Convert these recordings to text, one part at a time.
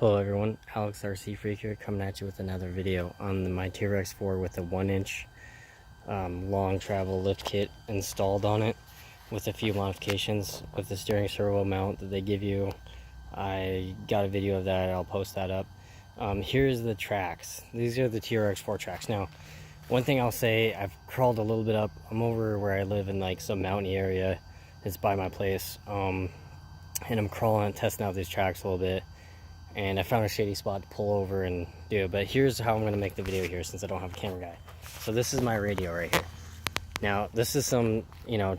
Hello everyone, Alex RC Freak here, coming at you with another video on my trx4 with a 1-inch long travel lift kit installed on it with a few modifications with the steering servo mount that they give you. I got a video of that, I'll post that up. Here's the tracks. These are the trx4 tracks. Now, one thing I'll say, I've crawled a little bit up. I'm over where I live in like some mountainy area. It's by my place. And I'm crawling and testing out these tracks a little bit. And I found a shady spot to pull over and do it. But here's how I'm going to make the video here since I don't have a camera guy. So this is my radio right here. Now this is some,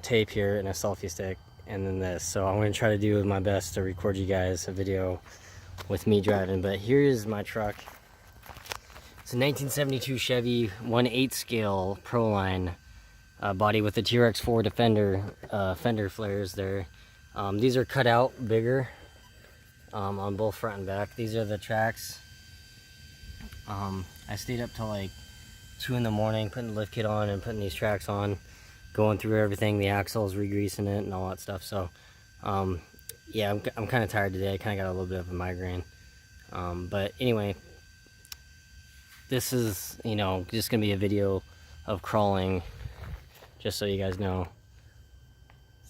tape here and a selfie stick and then this. So I'm going to try to do my best to record you guys a video with me driving. But here's my truck. It's a 1972 Chevy 1/8 scale Proline body with the trx4 Defender fender flares there. These are cut out bigger. On both front and back. These are the tracks. I stayed up till like 2 in the morning putting the lift kit on and putting these tracks on, going through everything, the axles, re-greasing it and all that stuff. So yeah, I'm kind of tired today. I kind of got a little bit of a migraine, but anyway, this is just gonna be a video of crawling, just so you guys know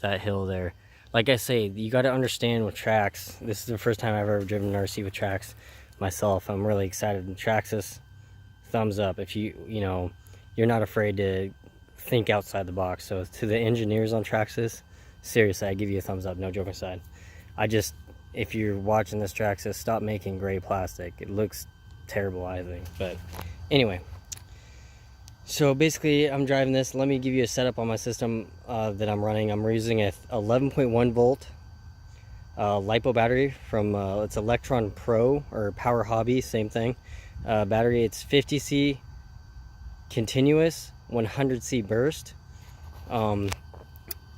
that hill there. Like I say, you got to understand with tracks. This is the first time I've ever driven an RC with tracks myself. I'm really excited. Traxxas, thumbs up if you're not afraid to think outside the box. So to the engineers on Traxxas, seriously, I give you a thumbs up. No joke aside. If you're watching this Traxxas, stop making gray plastic. It looks terrible, I think. But anyway. So basically, I'm driving this. Let me give you a setup on my system that I'm running. I'm using a 11.1 volt LiPo battery from it's Electron Pro or Power Hobby, same thing. Battery, it's 50C continuous, 100C burst. I'm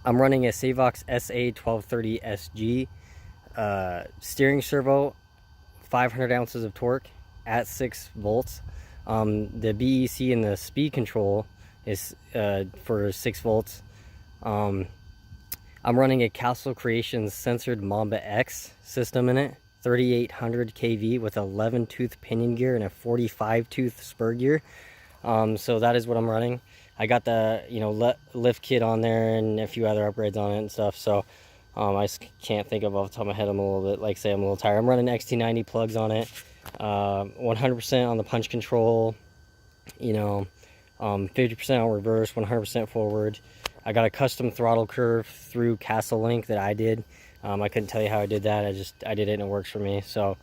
running a Savox SA1230 SG steering servo, 500 ounces of torque at 6 volts. The BEC and the speed control is for 6 volts. I'm running a Castle Creations censored Mamba X system in it, 3800 kV with 11 tooth pinion gear and a 45 tooth spur gear. So that is what I'm running. I got the lift kit on there and a few other upgrades on it and stuff. So I just can't think of off the top of my head. I'm a little bit, like I say, I'm a little tired. I'm running XT90 plugs on it. 100% on the punch control, 50% on reverse, 100% forward. I got a custom throttle curve through Castle Link that I did. I couldn't tell you how I did that. I did it and it works for me. So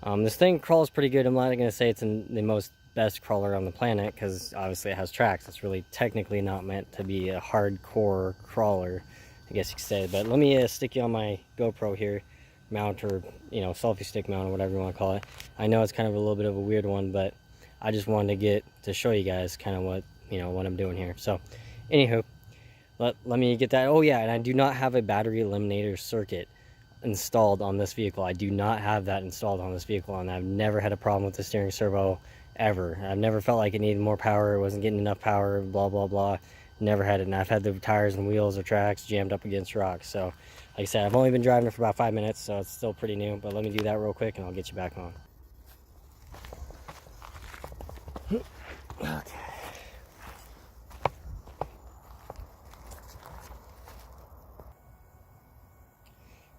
this thing crawls pretty good. I'm not going to say it's the most best crawler on the planet because obviously it has tracks. It's really technically not meant to be a hardcore crawler, I guess you could say. But let me stick you on my GoPro here mount, or selfie stick mount, or whatever you want to call it. I know it's kind of a little bit of a weird one, but I just wanted to show you guys kind of what what I'm doing here. So anywho, let me get that. Oh yeah, and I do not have a battery eliminator circuit installed on this vehicle. I do not have that installed on this vehicle, and I've never had a problem with the steering servo ever. I've never felt like it needed more power, it wasn't getting enough power, blah blah blah. Never had it. And I've had the tires and wheels or tracks jammed up against rocks. So like I said, I've only been driving it for about 5 minutes, so it's still pretty new. But let me do that real quick and I'll get you back on. Okay.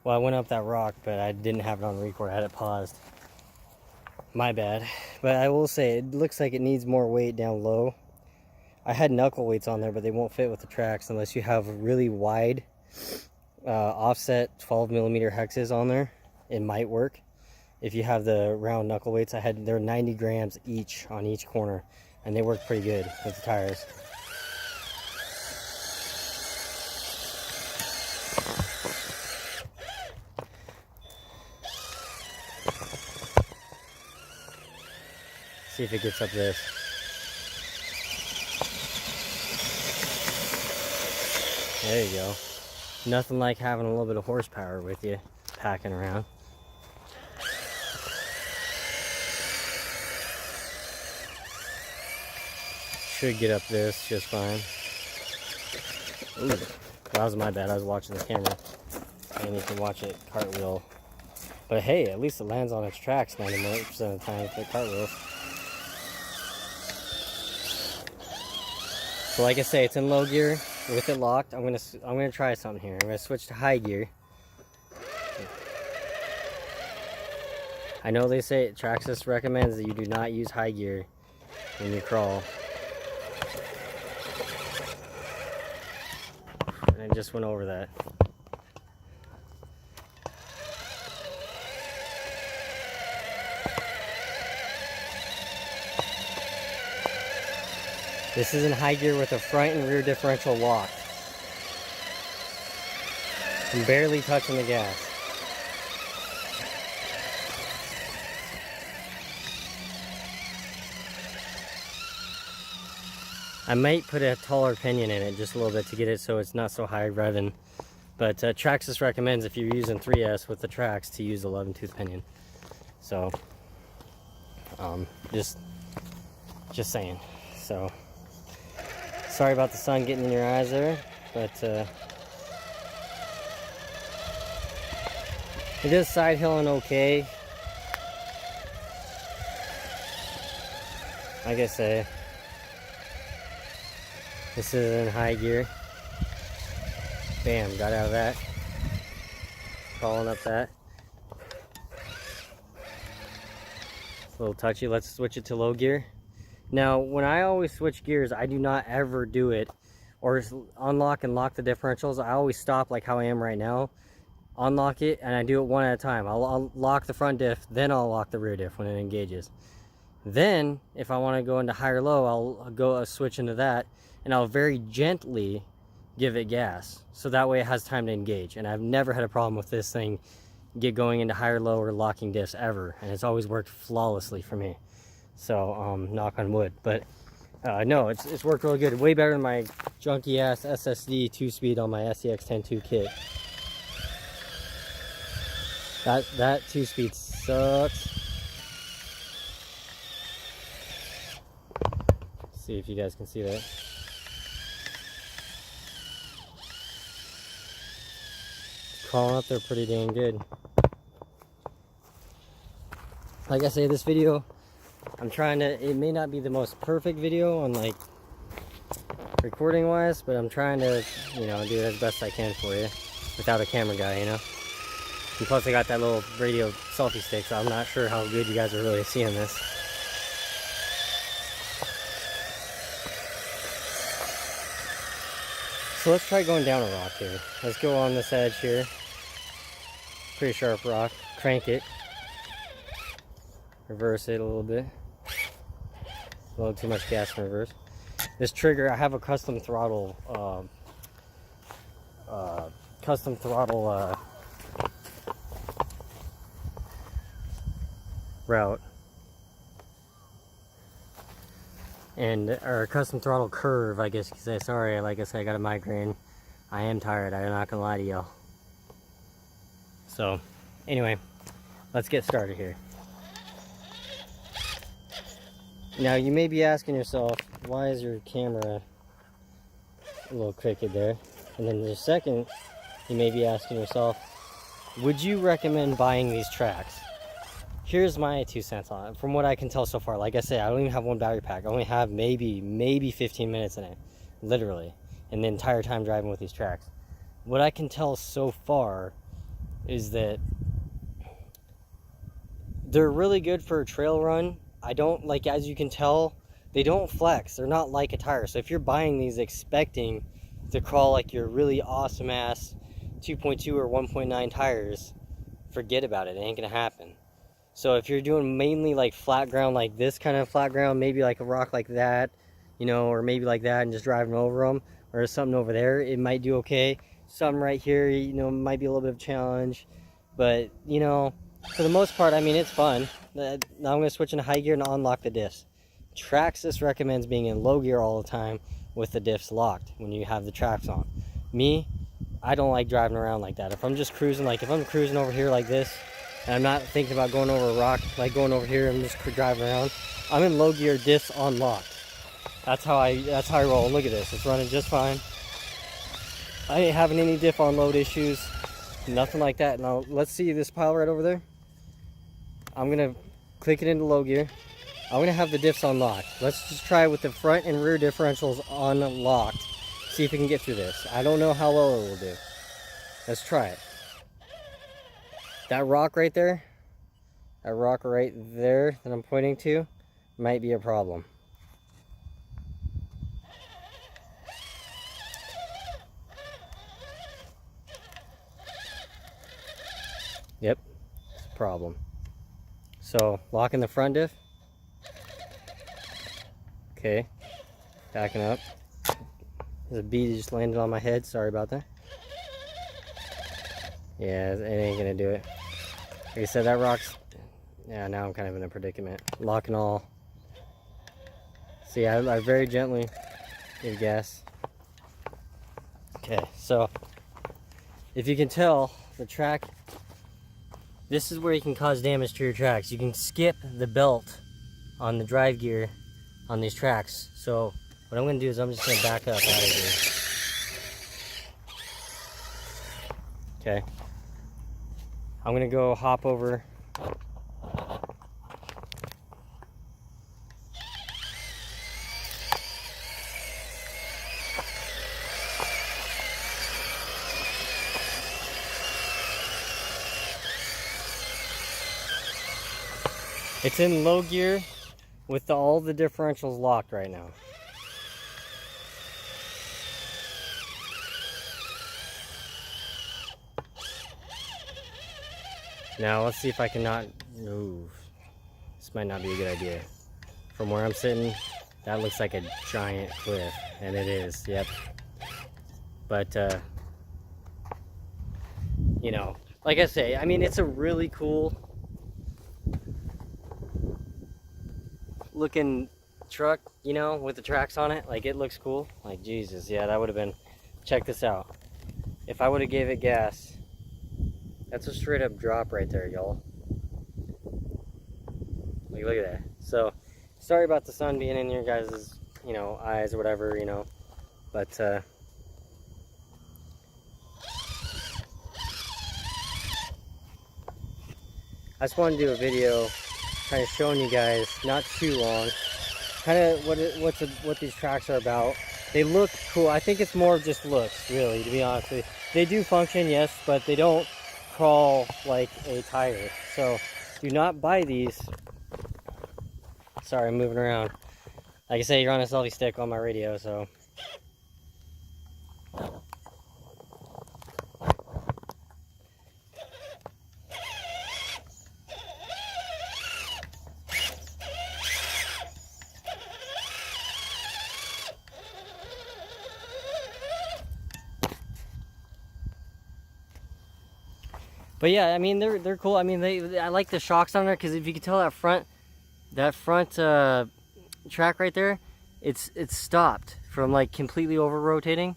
Well, I went up that rock, but I didn't have it on record. I had it paused. My bad. But I will say, it looks like it needs more weight down low. I had knuckle weights on there, but they won't fit with the tracks unless you have really wide offset 12mm hexes on there. It might work. If you have the round knuckle weights, they're 90 grams each on each corner, and they work pretty good with the tires. See if it gets up this. There you go. Nothing like having a little bit of horsepower with you, packing around. Should get up this just fine. Ooh, that was my bad. I was watching the camera. And you can watch it cartwheel But hey, at least it lands on its tracks 90% of the time with the cartwheels. So like I say, it's in low gear with it locked. I'm gonna try something here. I'm gonna switch to high gear. I know they say Traxxas recommends that you do not use high gear when you crawl. And I just went over that. This is in high gear with a front and rear differential locked. I'm barely touching the gas. I might put a taller pinion in it just a little bit to get it so it's not so high revving. But Traxxas recommends if you're using 3S with the tracks to use 11 tooth pinion. So, just saying. So, sorry about the sun getting in your eyes there, but it is side hilling okay. Like I say, this is in high gear. Bam, got out of that. Crawling up that. It's a little touchy. Let's switch it to low gear. Now, when I always switch gears, I do not ever do it or unlock and lock the differentials. I always stop like how I am right now, unlock it, and I do it one at a time. I'll lock the front diff, then I'll lock the rear diff when it engages. Then, if I want to go into high or low, I'll go switch into that, and I'll very gently give it gas. So that way it has time to engage. And I've never had a problem with this thing going into high or low or locking diffs ever. And it's always worked flawlessly for me. So, knock on wood. But, no, it's worked really good. Way better than my junky ass SSD 2-speed on my SEX102 kit. That 2-speed sucks. See if you guys can see that. It's crawling up there pretty dang good. Like I say, this video, I'm trying to, it may not be the most perfect video on like recording wise, but I'm trying to, you know, do it as best I can for you without a camera guy, you know. And plus I got that little radio selfie stick, so I'm not sure how good you guys are really seeing this. So let's try going down a rock here. Let's go on this edge here. Pretty sharp rock. Crank it. Reverse it a little bit. A little too much gas in reverse. This trigger, I have a custom throttle route. Or custom throttle curve, I guess you could say. Sorry, like I said, I got a migraine. I am tired, I'm not gonna lie to y'all. So, anyway, let's get started here. Now, you may be asking yourself, why is your camera a little crooked there? And then the second, you may be asking yourself, would you recommend buying these tracks? Here's my 2 cents on it. From what I can tell so far, like I said, I don't even have one battery pack. I only have maybe 15 minutes in it, literally, in the entire time driving with these tracks. What I can tell so far is that they're really good for a trail run. I don't, like, as you can tell, they don't flex. They're not like a tire. So if you're buying these expecting to crawl like your really awesome ass 2.2 or 1.9 tires, forget about it. It ain't gonna happen. So if you're doing mainly like flat ground, like this kind of flat ground, maybe like a rock like that, you know, or maybe like that and just driving over them, or something over there, it might do okay. Some right here, you know, might be a little bit of a challenge, but you know, for the most part, I mean, it's fun. Now I'm going to switch into high gear and unlock the diffs. Traxxas recommends being in low gear all the time with the diffs locked when you have the tracks on. Me, I don't like driving around like that. If I'm just cruising, like if I'm cruising over here like this, and I'm not thinking about going over a rock, like going over here and just driving around, I'm in low gear, diffs unlocked. That's how I roll. Look at this, it's running just fine. I ain't having any diff unload issues, nothing like that. Now let's see this pile right over there. I'm gonna click it into low gear. I'm gonna have the diffs unlocked. Let's just try with the front and rear differentials unlocked. See if we can get through this. I don't know how well it will do. Let's try it. That rock right there, that I'm pointing to, might be a problem. Yep, it's a problem. So, locking the front diff. Okay, backing up. There's a bee that just landed on my head, sorry about that. Yeah, it ain't gonna do it. Like I said, that rock's... Yeah, now I'm kind of in a predicament. Lock and all. See, I very gently give gas. Okay, so if you can tell, the track, this is where you can cause damage to your tracks. You can skip the belt on the drive gear on these tracks. So what I'm going to do is I'm just going to back up out of here. Okay. I'm going to go hop over. It's in low gear with all the differentials locked right now. Now let's see if I can not move. This might not be a good idea. From where I'm sitting, that looks like a giant cliff, and it is, yep. But, you know, like I say, I mean, it's a really cool looking truck, you know, with the tracks on it. Like, it looks cool. Like, Jesus, yeah, that would have been, check this out. If I would have gave it gas, that's a straight up drop right there, y'all. Like, look at that. So, sorry about the sun being in your guys' you know, eyes or whatever, you know, but I just wanted to do a video kind of showing you guys, not too long, kind of what these tracks are about. They look cool. I think it's more of just looks, really, to be honest with you. They do function, yes, but they don't crawl like a tire. So do not buy these. Sorry, I'm moving around. Like I say, you're on a selfie stick on my radio, so. But yeah, I mean, they're cool. I mean, I like the shocks on there, because if you can tell that front track right there, it's stopped from like completely over rotating.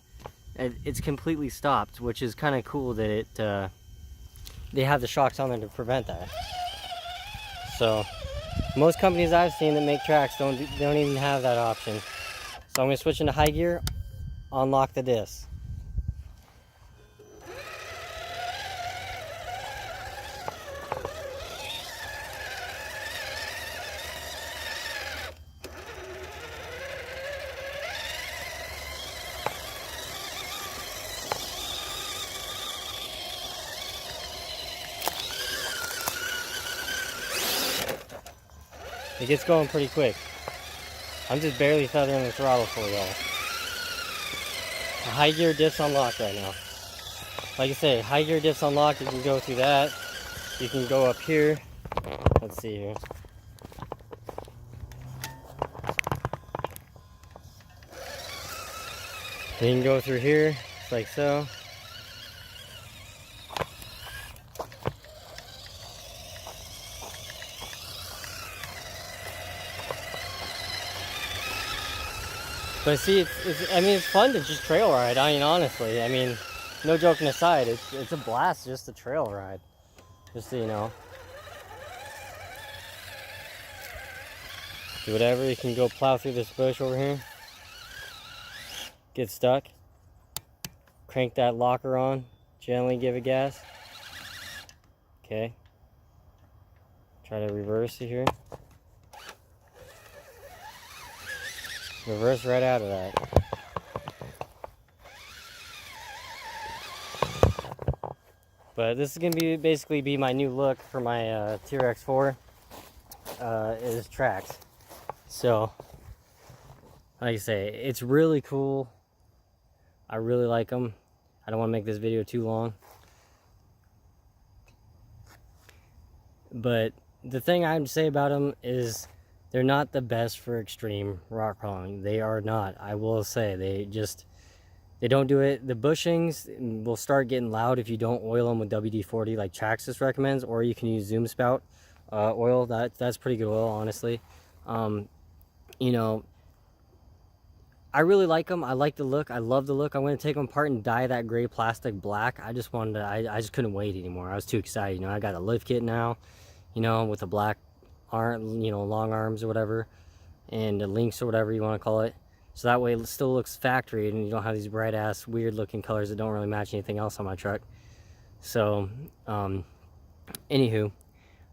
It's completely stopped, which is kind of cool that it they have the shocks on there to prevent that. So most companies I've seen that make tracks don't even have that option. So I'm gonna switch into high gear, unlock the disc. It gets going pretty quick. I'm just barely feathering the throttle for y'all. High gear diffs unlocked right now. Like I say, high gear diffs unlocked. You can go through that. You can go up here. Let's see here. You can go through here, just like so. But see, I mean, it's fun to just trail ride. I mean, honestly, I mean, no joking aside, it's a blast just to trail ride. Just so you know. Do whatever, you can go plow through this bush over here. Get stuck. Crank that locker on. Gently give it gas. Okay. Try to reverse it here. Reverse right out of that. But this is going to be basically be my new look for my trx4 is Traxxas. So, like I say, it's really cool. I really like them. I don't want to make this video too long. But the thing I would say about them is they're not the best for extreme rock crawling. They are not. I will say they don't do it. The bushings will start getting loud if you don't oil them with WD-40 like Traxxas recommends, or you can use Zoom Spout oil. That's pretty good oil, honestly. You know, I really like them. I like the look. I love the look. I'm going to take them apart and dye that gray plastic black. I just wanted to, I just couldn't wait anymore. I was too excited. You know, I got a lift kit now, you know, with the black arm, you know, long arms or whatever, and the links or whatever you want to call it. So that way it still looks factory and you don't have these bright ass weird looking colors that don't really match anything else on my truck. So, anywho,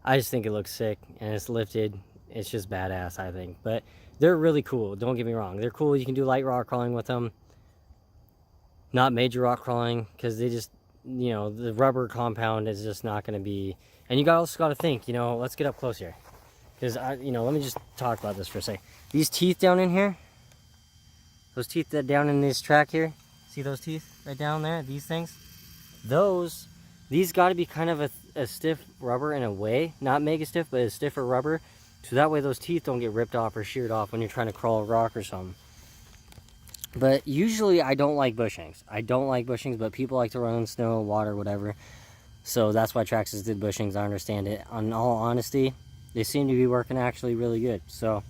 I just think it looks sick and it's lifted. It's just badass, I think. But they're really cool. Don't get me wrong. They're cool. You can do light rock crawling with them. Not major rock crawling because they just, you know, the rubber compound is just not going to be. And you also got to think, you know, let's get up close here. Because, you know, let me just talk about this for a second. These teeth down in here, those teeth that down in this track here, see those teeth right down there, these things? These got to be kind of a stiff rubber in a way. Not mega stiff, but a stiffer rubber. So that way those teeth don't get ripped off or sheared off when you're trying to crawl a rock or something. But usually I don't like bushings. I don't like bushings, but people like to run in snow, water, whatever. So that's why Traxxas did bushings. I understand it. In all honesty, they seem to be working actually really good. So,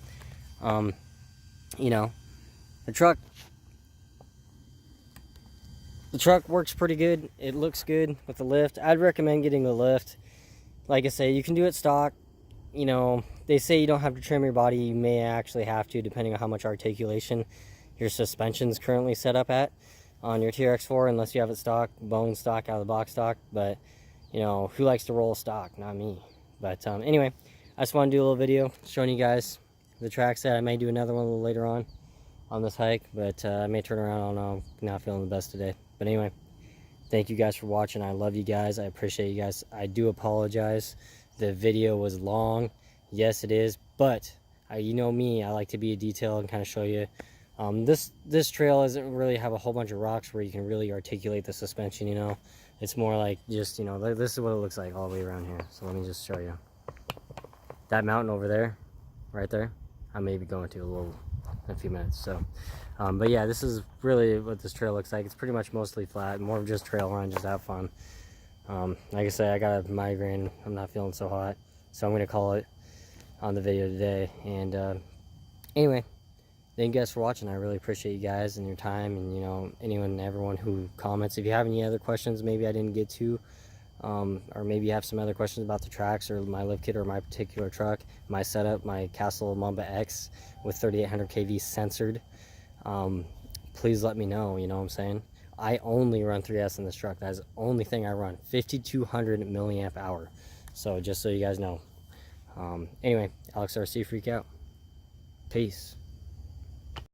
you know, the truck works pretty good. It looks good with the lift. I'd recommend getting the lift. Like I say, you can do it stock. You know, they say you don't have to trim your body. You may actually have to, depending on how much articulation your suspension's currently set up at on your trx4, unless you have it stock, bone stock, out of the box stock. But, you know, who likes to roll stock? Not me. But anyway, I just want to do a little video showing you guys the Traxxas. I may do another one a little later on this hike, but I may turn around. I don't know. I'm not feeling the best today. But anyway, thank you guys for watching. I love you guys. I appreciate you guys. I do apologize. The video was long. Yes, it is. But you know me. I like to be a detail and kind of show you. This trail doesn't really have a whole bunch of rocks where you can really articulate the suspension. You know, it's more like just, you know, this is what it looks like all the way around here. So let me just show you. That mountain over there, right there, I may be going to in a few minutes. So, but yeah, this is really what this trail looks like. It's pretty much mostly flat, more of just trail run, just have fun. Like I said, I got a migraine. I'm not feeling so hot, so I'm gonna call it on the video today. And anyway, thank you guys for watching. I really appreciate you guys and your time, and, you know, everyone who comments. If you have any other questions maybe I didn't get to, or maybe you have some other questions about the tracks or my lift kit or my particular truck, my setup, my Castle Mamba X with 3800 kV censored, please let me know. You know what I'm saying? I only run 3S in this truck. That's the only thing I run. 5200 milliamp hour. So just so you guys know. Anyway, Alex RC Freak out. Peace.